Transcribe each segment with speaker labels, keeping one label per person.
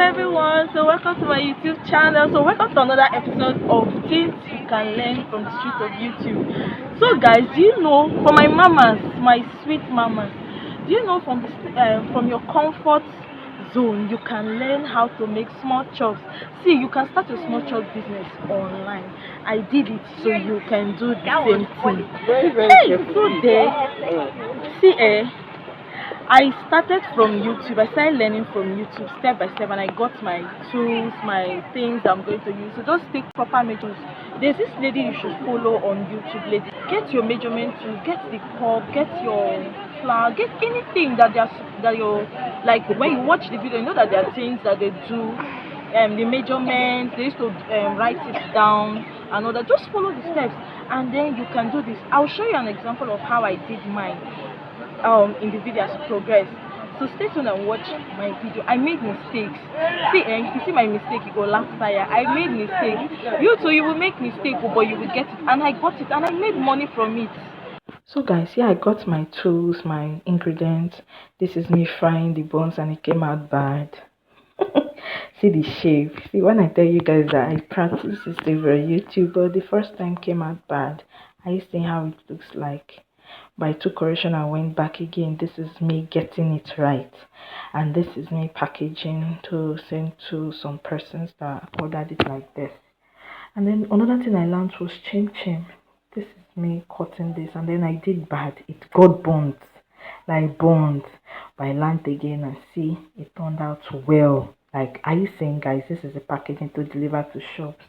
Speaker 1: everyone, so welcome to my YouTube channel. So welcome to another episode of things you can learn from the street of YouTube. So guys, do you know, for my mamas, my sweet mamas, do you know from your comfort zone you can learn how to make small chops? See, you can start a small chop business online. I did it, so you can do the same thing. Hey, so there, see, I started from YouTube. I started learning from YouTube step by step, and I got my tools, my things I'm going to use. So just take proper measures. There's this lady you should follow on YouTube. Lady, get your measurement tool, get the cup, get your flour, get anything that you're like. When you watch the video, you know that there are things that they do. The measurements, they used to write it down and all that. Just follow the steps, and then you can do this. I'll show you an example of how I did mine in the video as you progress. So stay tuned and watch my video. I made mistakes. See, if you see my mistake, you go laugh tire. I made mistakes. You too, you will make mistake, but you will get it. And I got it, and I made money from it. So guys, yeah, I got my tools, my ingredients. This is me frying the buns, and it came out bad. See the shape. See, when I tell you guys that I practice this over YouTube, but the first time came out bad. Are you seeing how it looks like? But I took correction and went back again. This is me getting it right, and this is me packaging to send to some persons that ordered it like this. And then another thing I learned was chim. This is me cutting this, and then I did bad. It got burnt, like burnt. But I learned again, and see, it turned out well. Like, are you saying, guys, this is the packaging to deliver to shops.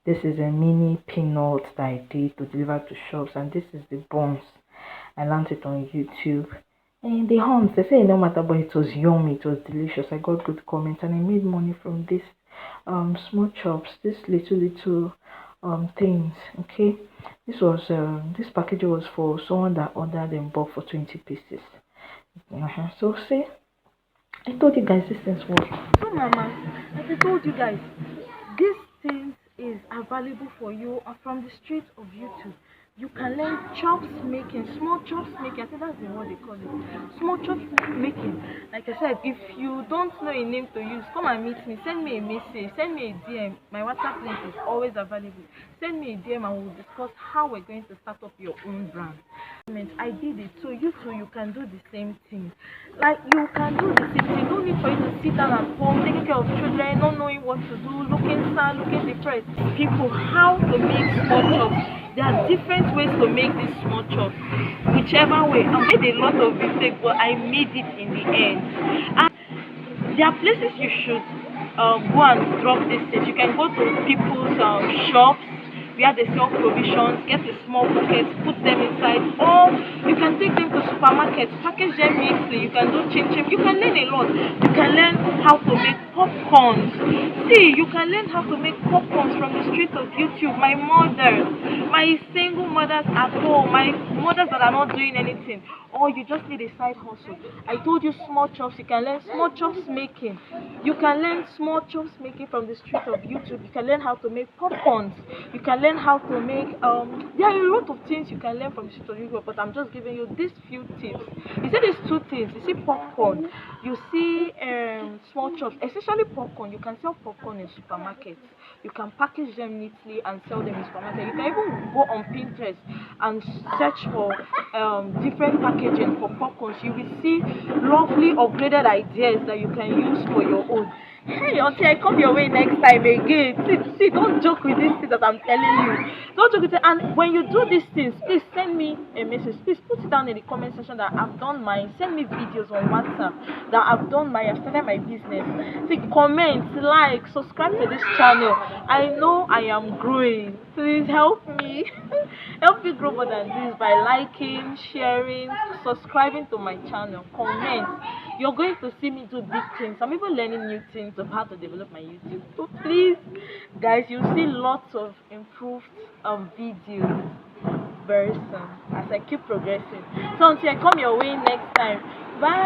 Speaker 1: This is a mini peanut that I did to deliver to shops, and this is the buns. I learned it on YouTube. And the horns, they say no matter, but it was yummy, it was delicious. I got good comments, and I made money from this small chops, this little things. Okay, this package was for someone that ordered in bulk for 20 pieces. So see, I told you guys this things work. So mama, like I told you guys, this thing is available for you from the streets of YouTube. You can learn chops making, small chops making. I think that's the what they call it. Small chops making. Like I said, if you don't know a name to use, come and meet me. Send me a message. Send me a DM. My WhatsApp link is always available. Send me a DM and we'll discuss how we're going to start up your own brand. I did it, so you too, you can do the same thing. Like, you can do the same thing. No need for you to sit down at home taking care of children, not knowing what to do, looking sad, looking depressed. People, how to make small chops. There are different ways to make this small chops. Whichever way, I made a lot of mistakes, but I made it in the end. And there are places you should go and drop these things. You can go to people's shops where they sell provisions, get a small bucket, put them inside, or you can take them to supermarkets, package them neatly. You can do chin. You can learn a lot. You can learn how to make popcorns. See, you can learn how to make popcorns from the streets of YouTube. My mothers, my single mothers at home, my mothers that are not doing anything, or you just need a side hustle. I told you small chops. You can learn small chops making. You can learn small chops making from the street of YouTube. You can learn how to make popcorns. You can learn how to make there are a lot of things you can learn from the street of YouTube, but I'm just giving you these few tips. You see these two things. You see popcorn. You see small chops, especially popcorn. You can sell popcorn in supermarkets. You can package them neatly and sell them in supermarket. You can even go on Pinterest and search for different packaging for popcorns. You will see lovely upgraded ideas that you can use for your own. Hey, until I come your way next time again. See, don't joke with this thing that I'm telling you. Don't joke with it. And when you do these things, please send me a message. Please put it down in the comment section that I've done mine. Send me videos on WhatsApp that I've done mine. I've started my business. See, comment, like, subscribe to this channel. I know I am growing. Please help me. Help me grow more than this by liking, sharing, subscribing to my channel. Comment. You're going to see me do big things. I'm even learning new things of how to develop my YouTube. So please, guys, you'll see lots of improved videos very soon as I keep progressing. So until I come your way next time, bye.